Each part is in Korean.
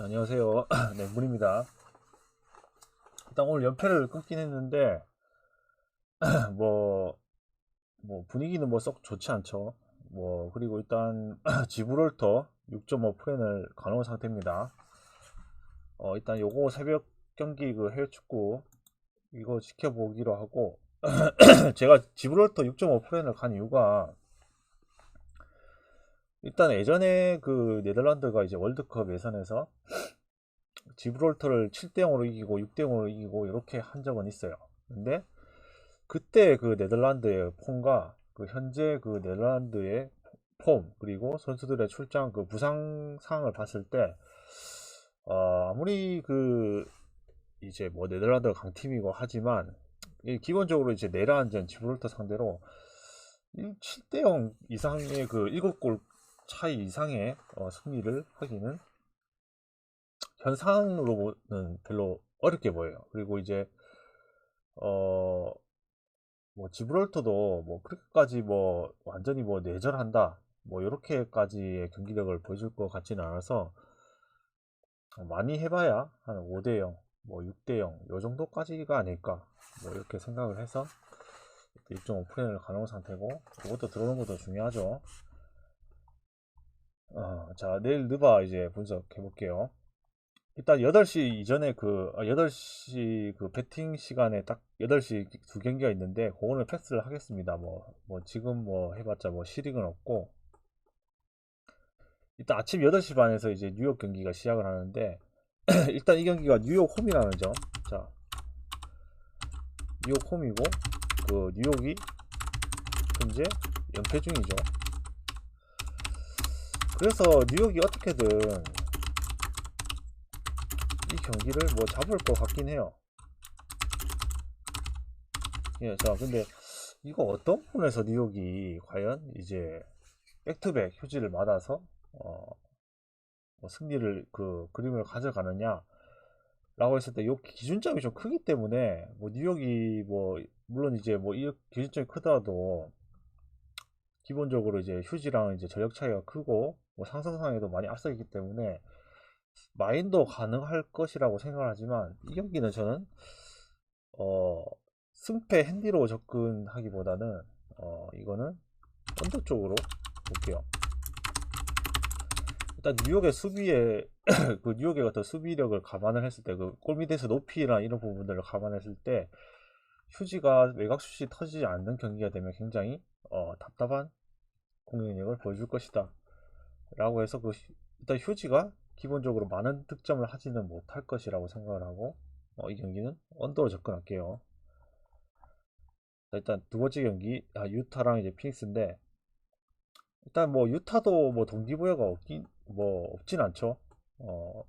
안녕하세요. 네, 문입니다. 일단 오늘 연패를 끊긴 했는데, 뭐, 분위기는 뭐 썩 좋지 않죠. 그리고 일단, 지브롤터 6.5%를 가놓은 상태입니다. 일단 요거 새벽 경기 그 해외 축구, 이거 지켜보기로 하고, 제가 지브롤터 6.5%를 간 이유가, 일단 예전에 그 네덜란드가 이제 월드컵 예선에서 지브롤터를 7대 0으로 이기고 6대 0으로 이기고 이렇게 한 적은 있어요. 근데 그때 그 네덜란드의 폼과 그 현재 그 네덜란드의 폼 그리고 선수들의 출장 그 부상 상황을 봤을 때 아무리 그 이제 뭐 네덜란드가 강팀이고 하지만 기본적으로 이제 내라앉은 지브롤터 상대로 7대 0 이상의 그 7골 차이 이상의 승리를 하기는 현상으로는 별로 어렵게 보여요. 그리고 이제 어 지브롤터도 뭐 그렇게까지 뭐 완전히 뭐 내절한다 뭐 이렇게까지의 경기력을 보여줄 것 같지는 않아서 많이 해봐야 한 5대 0, 뭐 6대 0 요 정도까지가 아닐까 뭐 이렇게 생각을 해서 6.5%를 가놓은 상태고 이것도 들어오는 것도 중요하죠. 자, 내일 느바 이제 분석해 볼게요. 일단 8시 이전에 8시 그 배팅 시간에 딱 8시 두 경기가 있는데 그거는 패스를 하겠습니다. 지금 뭐 해봤자 뭐 실익은 없고 일단 아침 8시 반에서 이제 뉴욕 경기가 시작을 하는데 일단 이 경기가 뉴욕 홈이라는 점. 자, 뉴욕 홈이고 그 뉴욕이 현재 연패 중이죠. 그래서 뉴욕이 어떻게든 이 경기를 뭐 잡을 것 같긴 해요. 예, 자, 근데 이거 어떤 부분에서 뉴욕이 과연 이제 백투백 휴지를 맞아서 승리를 그 그림을 가져가느냐 라고 했을 때 이 기준점이 좀 크기 때문에 뭐 뉴욕이 뭐 물론 이제 뭐 이 기준점이 크더라도 기본적으로 이제 휴지랑 이제 전력 차이가 크고 뭐 상승상에도 많이 앞서 있기 때문에 마인도 가능할 것이라고 생각을 하지만 이 경기는 저는 어 승패 핸디로 접근하기보다는 이거는 언더 쪽으로 볼게요. 일단 뉴욕의 수비에 그 뉴욕의 어떤 수비력을 감안을 했을 때 그 골밑에서 높이나 이런 부분들을 감안했을 때 휴지가 외곽슛이 터지지 않는 경기가 되면 굉장히 답답한 공격력을 보여줄 것이다 라고 해서 일단 휴지가 기본적으로 많은 득점을 하지는 못할 것이라고 생각을 하고 이 경기는 언더로 접근할게요. 자, 일단 두 번째 경기 유타랑 이제 피닉스인데 일단 뭐 유타도 뭐 동기부여가 없진 않죠.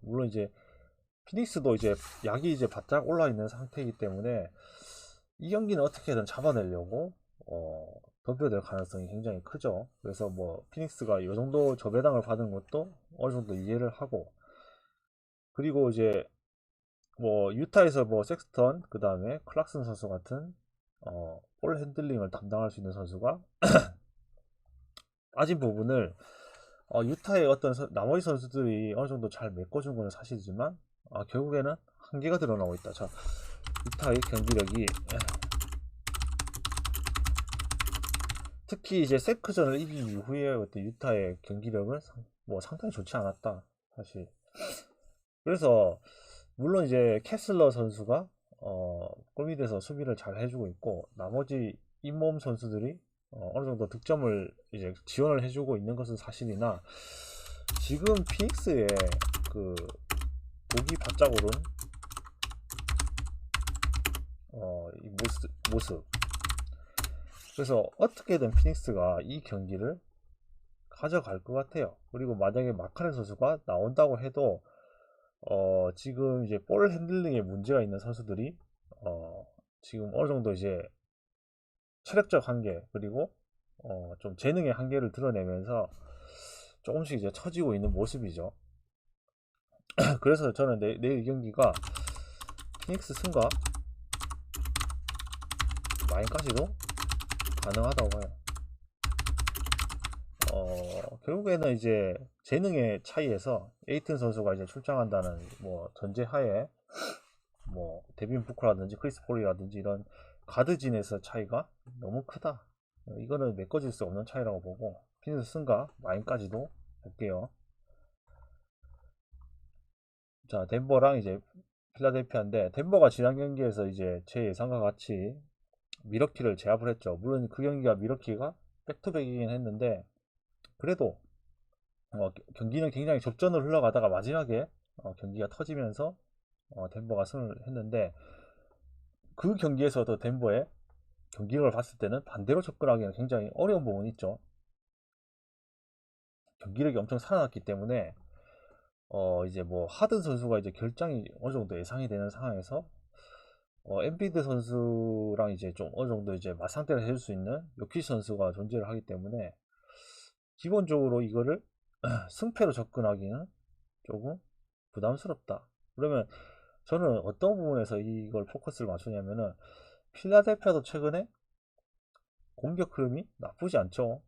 물론 이제 피닉스도 이제 약이 이제 바짝 올라 있는 상태이기 때문에 이 경기는 어떻게든 잡아내려고 덤벼들 가능성이 굉장히 크죠. 그래서 뭐 피닉스가 이 정도 저배당을 받은 것도 어느 정도 이해를 하고 그리고 이제 뭐 유타에서 뭐 섹스턴 그 다음에 클락슨 선수 같은 볼 핸들링을 담당할 수 있는 선수가 빠진 부분을 유타의 어떤 나머지 선수들이 어느 정도 잘 메꿔준 것은 사실이지만 결국에는 한계가 드러나고 있다. 자, 유타의 경기력이 특히 이제 세크전을 이긴 이후에 어떤 유타의 경기력은 뭐 상당히 좋지 않았다. 사실. 그래서 물론 이제 캐슬러 선수가 골밑에서 수비를 잘 해주고 있고 나머지 잇몸 선수들이 어느 정도 득점을 이제 지원을 해주고 있는 것은 사실이나 지금 피닉스의 그 목이 바짝 오른 이 모습. 그래서 어떻게든 피닉스가 이 경기를 가져갈 것 같아요. 그리고 만약에 마카렌 선수가 나온다고 해도 지금 이제 볼 핸들링에 문제가 있는 선수들이 지금 어느 정도 이제 체력적 한계 그리고 좀 재능의 한계를 드러내면서 조금씩 이제 처지고 있는 모습이죠. 그래서 저는 내일 경기가 피닉스 승과 마인까지도 가능하다고 봐요. 결국에는 이제 재능의 차이에서 에이튼 선수가 이제 출장한다는 뭐 전제하에 뭐 데빈 부커라든지 크리스 폴이라든지 이런 가드진에서 차이가 너무 크다. 이거는 메꿔질 수 없는 차이라고 보고 피닉스 승과 마인까지도 볼게요. 자, 덴버랑 이제 필라델피아인데 덴버가 지난 경기에서 이제 제 예상과 같이 미러키를 제압을 했죠. 물론 그 경기가 미러키가 백투백이긴 했는데 그래도 경기는 굉장히 접전을 흘러가다가 마지막에 경기가 터지면서 덴버가 승을 했는데 그 경기에서도 덴버의 경기력을 봤을 때는 반대로 접근하기는 굉장히 어려운 부분이 있죠. 경기력이 엄청 살아났기 때문에 이제 뭐 하든 선수가 이제 결장이 어느 정도 예상이 되는 상황에서 엠비드 선수랑 이제 좀 어느 정도 이제 맞상대를 해줄 수 있는 요키 선수가 존재를 하기 때문에 기본적으로 이거를 승패로 접근하기는 조금 부담스럽다. 그러면 저는 어떤 부분에서 이걸 포커스를 맞추냐면은 필라델피아도 최근에 공격 흐름이 나쁘지 않죠.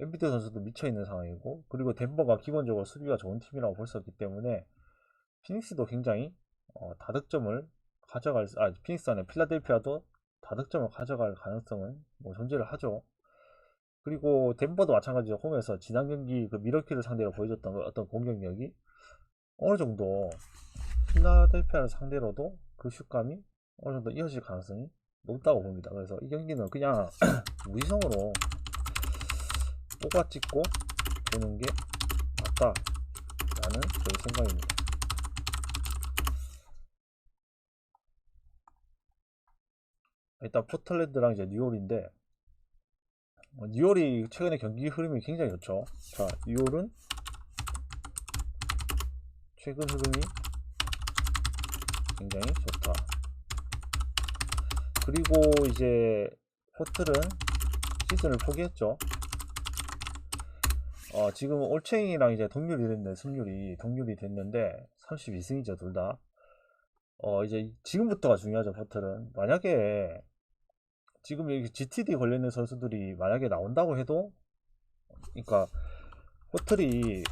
엠비드 선수도 미쳐있는 상황이고 그리고 덴버가 기본적으로 수비가 좋은 팀이라고 볼 수 있기 때문에 피닉스도 굉장히 다득점을 피닉스 안에 필라델피아도 다득점을 가져갈 가능성은 뭐 존재를 하죠. 그리고 덴버도 마찬가지로 홈에서 지난 경기 그 미러키를 상대로 보여줬던 그 어떤 공격력이 어느 정도 필라델피아를 상대로도 그 슛감이 어느 정도 이어질 가능성이 높다고 봅니다. 그래서 이 경기는 그냥 무지성으로 뽑아 찍고 보는 게 낫다라는 저의 생각입니다. 일단 포틀랜드랑 이제 뉴올인데 뉴올이 최근에 경기 흐름이 굉장히 좋죠. 자, 뉴올은 최근 흐름이 굉장히 좋다. 그리고 이제 포틀은 시즌을 포기했죠. 지금 올챙이랑 이제 동률이 됐는데 동률이 됐는데 32승이죠 둘 다. 이제 지금부터가 중요하죠. 포틀은 만약에 지금 여기 GTD 걸려있는 선수들이 만약에 나온다고 해도 그러니까 포틀이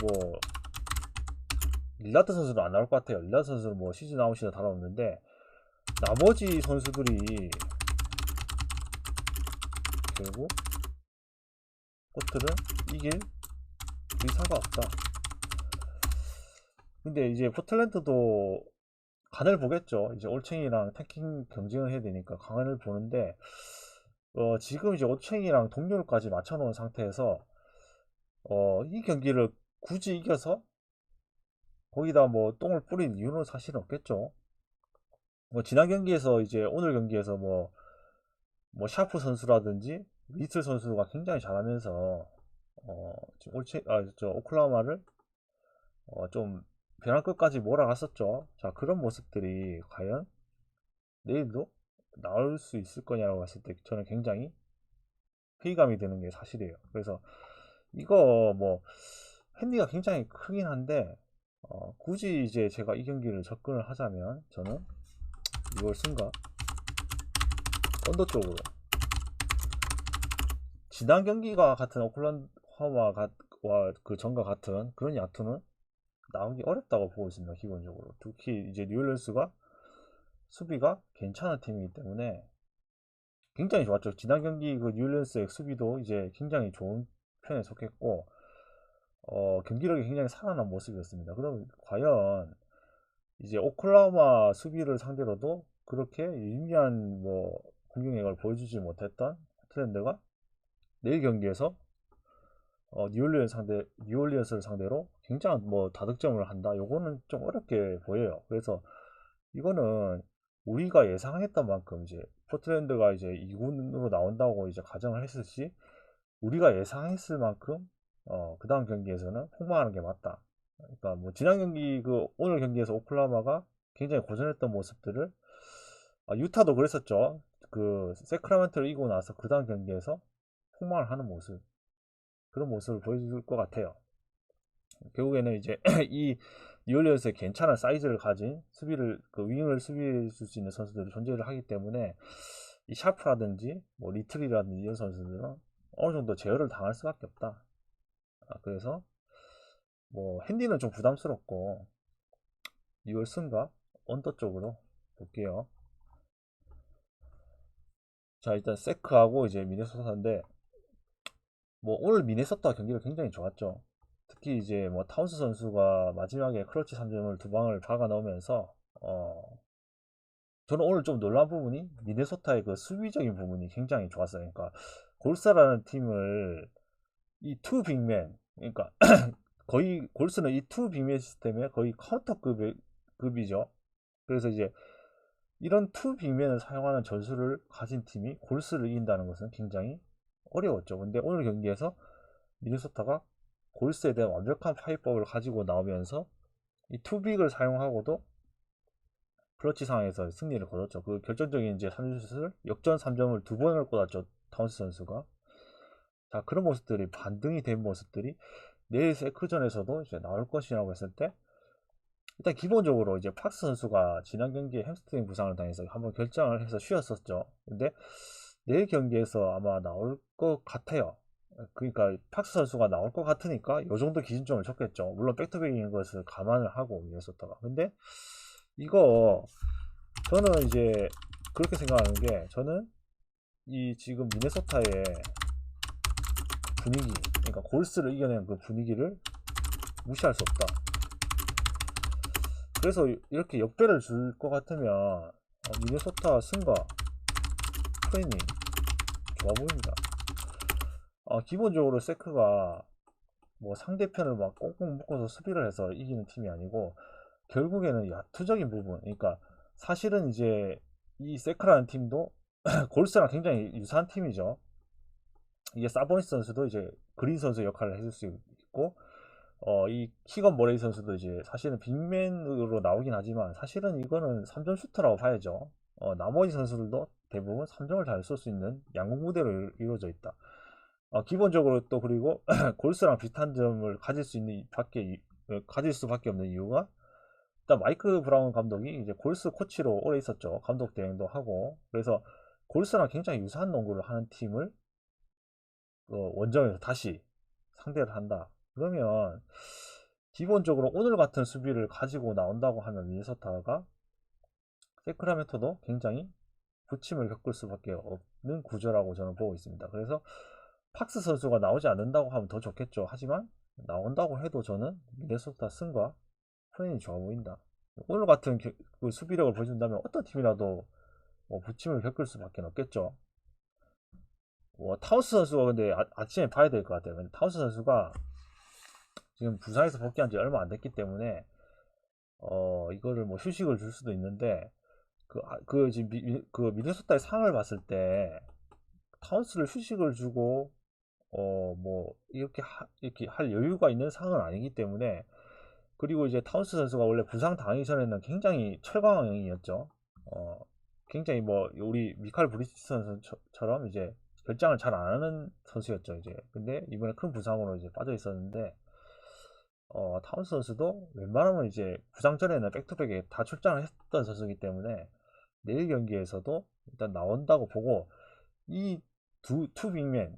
뭐 릴라드 선수는 안 나올 것 같아요. 릴라드 선수는 뭐 시즌 아웃이나 다름없는데 나머지 선수들이 결국 포틀은 이길 의사가 없다. 근데 이제 포틀랜드도 간을 보겠죠. 이제 올챙이랑 탱킹 경쟁을 해야 되니까 간을 보는데 지금 이제 올챙이랑 동률까지 맞춰놓은 상태에서 이 경기를 굳이 이겨서 거기다 뭐 똥을 뿌릴 이유는 사실은 없겠죠. 뭐 지난 경기에서 이제 오늘 경기에서 뭐 샤프 선수라든지 리틀 선수가 굉장히 잘하면서 지금 오클라호마를 좀 벼랑 끝까지 몰아갔었죠. 자, 그런 모습들이 과연 내일도 나올 수 있을 거냐라고 봤을 때 저는 굉장히 회의감이 드는 게 사실이에요. 그래서 이거 뭐 핸디가 굉장히 크긴 한데 굳이 이제 제가 이 경기를 접근을 하자면 저는 6월 승과 언더 쪽으로 지난 경기가 같은 오클라호마와 그 전과 같은 그런 야투는 나오기 어렵다고 보고 있습니다. 기본적으로 특히 이제 뉴올리언스가 수비가 괜찮은 팀이기 때문에 굉장히 좋았죠. 지난 경기 그 뉴올리언스의 수비도 이제 굉장히 좋은 편에 속했고 경기력이 굉장히 살아난 모습이었습니다. 그럼 과연 이제 오클라호마 수비를 상대로도 그렇게 유의미한 뭐 공격력을 보여주지 못했던 포틀랜드가 내일 경기에서 뉴올리언스를 상대로 굉장한 뭐 다득점을 한다. 요거는 좀 어렵게 보여요. 그래서 이거는 우리가 예상했던 만큼 이제 포틀랜드가 이제 2군으로 나온다고 이제 가정을 했을 시 우리가 예상했을 만큼 그 다음 경기에서는 폭망하는 게 맞다. 그러니까 뭐 지난 경기 그 오늘 경기에서 오클라호마가 굉장히 고전했던 모습들을 유타도 그랬었죠. 그 세크라멘토를 이기고 나서 그 다음 경기에서 폭망을 하는 모습 그런 모습을 보여줄 것 같아요. 결국에는 이제 이 뉴올리언스의 괜찮은 사이즈를 가진 그 윙을 수비해 줄 수 있는 선수들이 존재를 하기 때문에 이 샤프라든지 뭐 리틀이라든지 이런 선수들은 어느 정도 제어를 당할 수밖에 없다. 그래서 뭐 핸디는 좀 부담스럽고 이월슨가 언더 쪽으로 볼게요. 자, 일단 세크하고 이제 미네소타인데 뭐 오늘 미네소타 경기가 굉장히 좋았죠. 특히 이제 뭐 타운스 선수가 마지막에 클러치 3점을 두 방을 박아 넣으면서 저는 오늘 좀 놀란 부분이 미네소타의 그 수비적인 부분이 굉장히 좋았어요. 그러니까 골스라는 팀을 이 투 빅맨, 그러니까 거의 골스는 이 투 빅맨 시스템의 거의 급이죠. 그래서 이제 이런 투 빅맨을 사용하는 전술을 가진 팀이 골스를 이긴다는 것은 굉장히 어려웠죠. 근데 오늘 경기에서 미네소타가 골스에 대한 완벽한 파이법을 가지고 나오면서 이 투빅을 사용하고도 클러치 상황에서 승리를 거뒀죠. 그 결정적인 이제 3점슛을 역전 3점을 두 번을 꽂았죠. 타운스 선수가. 자, 그런 모습들이 반등이 된 모습들이 내일 세크전에서도 이제 나올 것이라고 했을 때 일단 기본적으로 이제 팍스 선수가 지난 경기에 햄스트링 부상을 당해서 한번 결정을 해서 쉬었었죠. 근데 내일 경기에서 아마 나올 것 같아요. 그러니까 팍스 선수가 나올 것 같으니까 이 정도 기준점을 쳤겠죠. 물론 백투백인 것을 감안을 하고 미네소타가. 근데 이거 저는 이제 그렇게 생각하는 게 저는 이 지금 미네소타의 분위기, 그러니까 골스를 이겨낸 그 분위기를 무시할 수 없다. 그래서 이렇게 역배를 줄 것 같으면 미네소타 승과 프레니 좋아 보입니다. 기본적으로 세크가 뭐 상대편을 막 꽁꽁 묶어서 수비를 해서 이기는 팀이 아니고 결국에는 야투적인 부분, 그러니까 사실은 이제 이 세크라는 팀도 골스랑 굉장히 유사한 팀이죠. 이게 사보니스 선수도 이제 그린 선수 역할을 해줄 수 있고 이 키건 머레이 선수도 이제 사실은 빅맨으로 나오긴 하지만 사실은 이거는 3점 슈터라고 봐야죠. 나머지 선수들도 대부분 3점을 잘 쏠 수 있는 양궁 무대로 이루어져 있다. 기본적으로 또 그리고 골스랑 비슷한 점을 가질 수밖에 없는 이유가 일단 마이크 브라운 감독이 이제 골스 코치로 오래 있었죠. 감독 대행도 하고 그래서 골스랑 굉장히 유사한 농구를 하는 팀을 원정에서 다시 상대를 한다. 그러면 기본적으로 오늘 같은 수비를 가지고 나온다고 하면 미네소타가 세크라멘토도 굉장히 부침을 겪을 수밖에 없는 구조라고 저는 보고 있습니다. 그래서 팍스 선수가 나오지 않는다고 하면 더 좋겠죠. 하지만 나온다고 해도 저는 미네소타 승과 프레인이 좋아 보인다. 오늘 같은 그 수비력을 보여준다면 어떤 팀이라도 뭐 부침을 겪을 수밖에 없겠죠. 타우스 선수가 근데 아침에 봐야 될 것 같아요. 타우스 선수가 지금 부상에서 복귀한 지 얼마 안 됐기 때문에 이거를 뭐 휴식을 줄 수도 있는데 지금 그 미네소타의 상을 봤을 때 타운스를 휴식을 주고 뭐 이렇게 할 여유가 있는 상은 아니기 때문에 그리고 이제 타운스 선수가 원래 부상 당하기 전에는 굉장히 철강형이었죠. 굉장히 뭐 우리 미칼 브리티스 선수처럼 이제 결장을 잘 안 하는 선수였죠. 이제 근데 이번에 큰 부상으로 이제 빠져 있었는데 타운스 선수도 웬만하면 이제 부상 전에는 백투백에 다 출장을 했던 선수이기 때문에 내일 경기에서도 일단 나온다고 보고 이 투 빅맨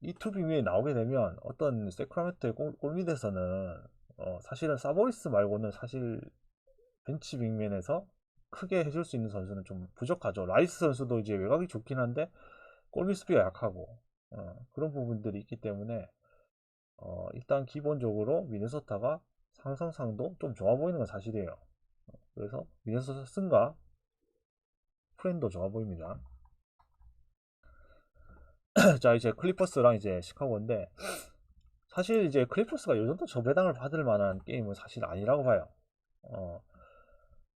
이 투 빅맨이 나오게 되면 어떤 세크라멘토의 골밑에서는 사실은 사보리스 말고는 사실 벤치 빅맨에서 크게 해줄 수 있는 선수는 좀 부족하죠. 라이스 선수도 이제 외곽이 좋긴 한데 골밑 수비가 약하고 그런 부분들이 있기 때문에 일단 기본적으로 미네소타가 상성상도 좀 좋아 보이는 건 사실이에요. 그래서 미네소타 승과 프렌도 좋아 보입니다. 자, 이제 클리퍼스랑 이제 시카고인데 사실 이제 클리퍼스가 요 정도 저배당을 받을 만한 게임은 사실 아니라고 봐요.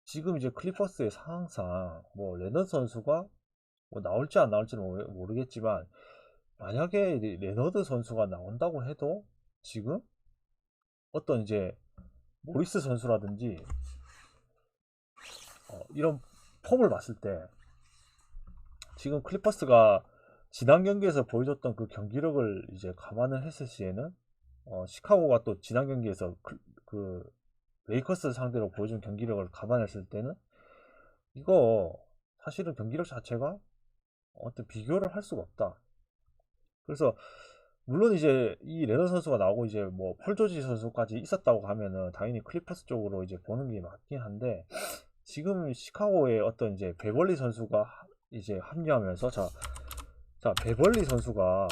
지금 이제 클리퍼스의 상황상 뭐 레너드 선수가 뭐 나올지 안 나올지는 모르겠지만 만약에 레너드 선수가 나온다고 해도 지금 어떤 이제 모리스 선수라든지 이런 폼을 봤을 때 지금 클리퍼스가 지난 경기에서 보여줬던 그 경기력을 이제 감안을 했을 시에는 시카고가 또 지난 경기에서 그 레이커스 상대로 보여준 경기력을 감안했을 때는 이거 사실은 경기력 자체가 어떤 비교를 할 수가 없다. 그래서 물론 이제 이 레너 선수가 나오고 이제 뭐 폴 조지 선수까지 있었다고 하면은 당연히 클리퍼스 쪽으로 이제 보는 게 맞긴 한데, 지금 시카고의 어떤 이제 베벌리 선수가 이제 합류하면서, 자 베벌리 선수가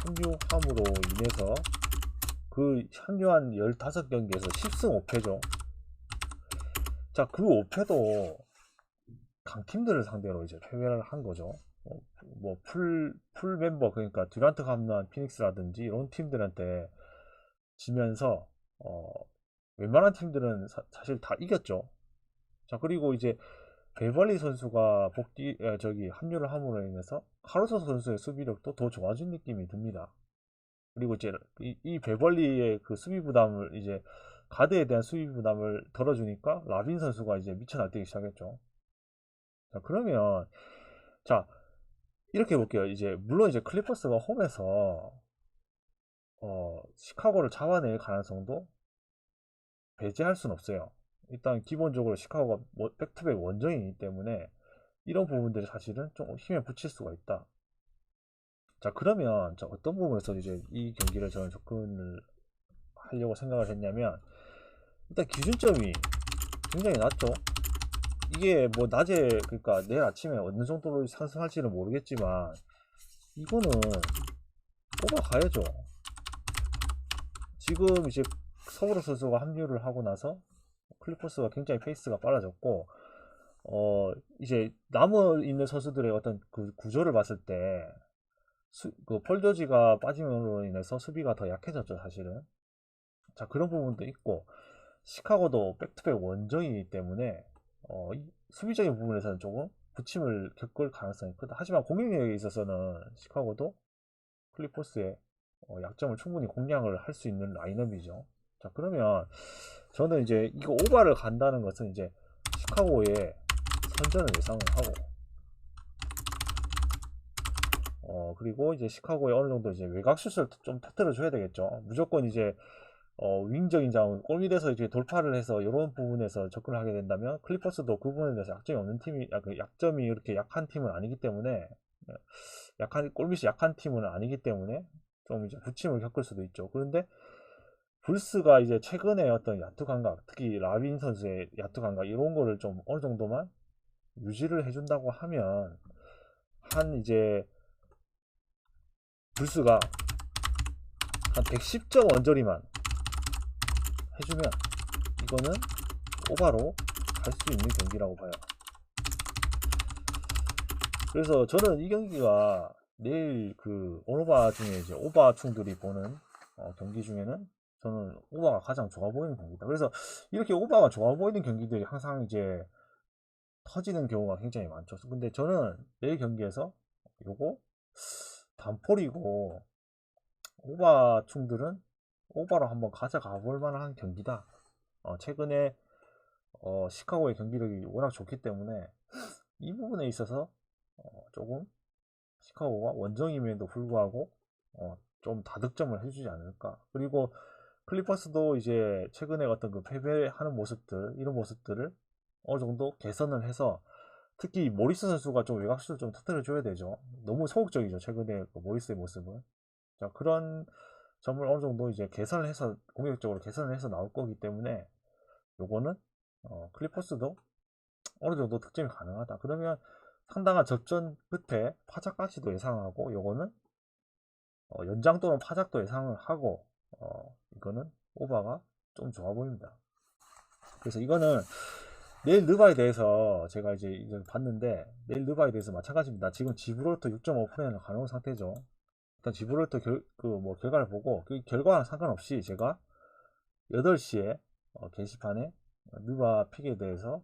합류함으로 인해서 그 합류한 15경기에서 10승 5패죠. 자, 그 5패도 강팀들을 상대로 이제 패배를 한 거죠. 뭐 풀 멤버, 그러니까 듀란트가 합류한 피닉스라든지 이런 팀들한테 지면서 웬만한 팀들은 사실 다 이겼죠. 자, 그리고 이제 베벌리 선수가 저기 합류를 함으로 인해서 카루소 선수의 수비력도 더 좋아진 느낌이 듭니다. 그리고 이제 이 베벌리의 그 수비 부담을 이제 가드에 대한 수비 부담을 덜어주니까 라빈 선수가 이제 미쳐 날뛰기 시작했죠. 자, 그러면 자, 이렇게 볼게요. 이제 물론 이제 클리퍼스가 홈에서 시카고를 잡아낼 가능성도 배제할 수는 없어요. 일단 기본적으로 시카고가 백투백 원정이기 때문에 이런 부분들이 사실은 좀 힘에 붙일 수가 있다. 자, 그러면 자, 어떤 부분에서 이제 이 경기를 저는 접근을 하려고 생각을 했냐면, 일단 기준점이 굉장히 낮죠. 이게 뭐 낮에, 그러니까 내일 아침에 어느 정도로 상승할지는 모르겠지만 이거는 뽑아가야죠. 지금 이제 서브로 선수가 합류를 하고 나서 클리퍼스가 굉장히 페이스가 빨라졌고, 이제 남아 있는 선수들의 어떤 그 구조를 봤을 때 그 폴 조지가 빠짐으로 인해서 수비가 더 약해졌죠, 사실은. 자, 그런 부분도 있고, 시카고도 백투백 원정이기 때문에 수비적인 부분에서는 조금 부침을 겪을 가능성이 크다. 하지만 공격력에 있어서는 시카고도 클리퍼스의 약점을 충분히 공략을 할 수 있는 라인업이죠. 자, 그러면 저는 이제 이거 오바를 간다는 것은 이제 시카고의 선전을 예상을 하고, 그리고 이제 시카고에 어느 정도 이제 외곽슛을 좀 터뜨려 줘야 되겠죠. 무조건 이제 윙적인 자원, 골밑에서 이제 돌파를 해서 이런 부분에서 접근을 하게 된다면 클리퍼스도 그 부분에 대해서 약점이 없는 팀이, 그 약점이 이렇게 약한 팀은 아니기 때문에, 골밑이 약한 팀은 아니기 때문에 좀 이제 부침을 겪을 수도 있죠. 그런데 불스가 이제 최근에 어떤 야투 감각, 특히 라빈 선수의 야투 감각 이런 거를 좀 어느 정도만 유지를 해준다고 하면, 한 이제 불스가 한 110점 원저리만 해주면 이거는 오바로 갈 수 있는 경기라고 봐요. 그래서 저는 이 경기가 내일 그 오노바 중에 이제 오바 충들이 보는 경기 중에는 저는 오바가 가장 좋아 보이는 경기다. 그래서 이렇게 오바가 좋아 보이는 경기들이 항상 이제 터지는 경우가 굉장히 많죠. 근데 저는 내일 경기에서 요거 단폴이고 오바 충들은 오바로 한번 가져가 볼 만한 경기다. 최근에 시카고의 경기력이 워낙 좋기 때문에 이 부분에 있어서 조금 시카고가 원정임에도 불구하고 좀 다득점을 해주지 않을까. 그리고 클리퍼스도 이제 최근에 어떤 그 패배하는 모습들, 이런 모습들을 어느 정도 개선을 해서, 특히 모리스 선수가 좀 외곽슛을 좀 터뜨려 줘야 되죠. 너무 소극적이죠, 최근에 그 모리스의 모습은. 자, 그런 점을 어느 정도 이제 개선을 해서, 공격적으로 개선을 해서 나올 거기 때문에 요거는 클리퍼스도 어느 정도 득점이 가능하다. 그러면 상당한 접전 끝에 파작까지도 예상하고, 요거는 연장 또는 파작도 예상을 하고, 이거는 오바가 좀 좋아 보입니다. 그래서 이거는 내일 느바에 대해서 제가 이제 봤는데, 내일 느바에 대해서 마찬가지입니다. 지금 지브롤터 6.5%는 가능한 상태죠. 일단 지브롤터 뭐 결과를 보고, 그 결과랑 상관없이 제가 8시에 게시판에 느바 픽에 대해서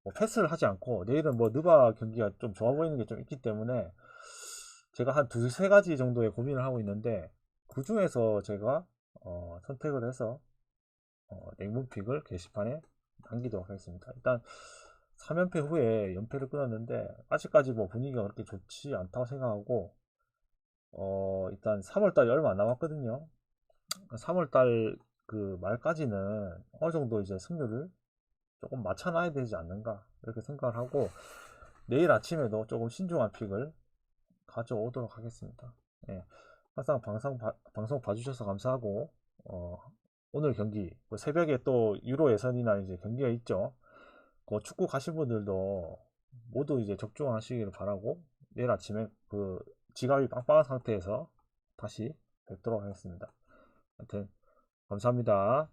뭐 패스를 하지 않고, 내일은 뭐 느바 경기가 좀 좋아 보이는 게 좀 있기 때문에 제가 한 두세 가지 정도의 고민을 하고 있는데, 그 중에서 제가 선택을 해서 냉문픽을 게시판에 남기도록 하겠습니다. 일단 3연패 후에 연패를 끊었는데 아직까지 뭐 분위기가 그렇게 좋지 않다고 생각하고, 일단 3월달이 얼마 안 남았거든요. 3월달 그 말까지는 어느 정도 이제 승률을 조금 맞춰놔야 되지 않는가, 이렇게 생각을 하고, 내일 아침에도 조금 신중한 픽을 가져오도록 하겠습니다. 예. 항상 방송 봐주셔서 감사하고, 오늘 경기, 뭐 새벽에 또 유로 예선이나 이제 경기가 있죠. 축구 가신 분들도 모두 이제 적중하시기를 바라고, 내일 아침에 그 지갑이 빵빵한 상태에서 다시 뵙도록 하겠습니다. 하여튼, 감사합니다.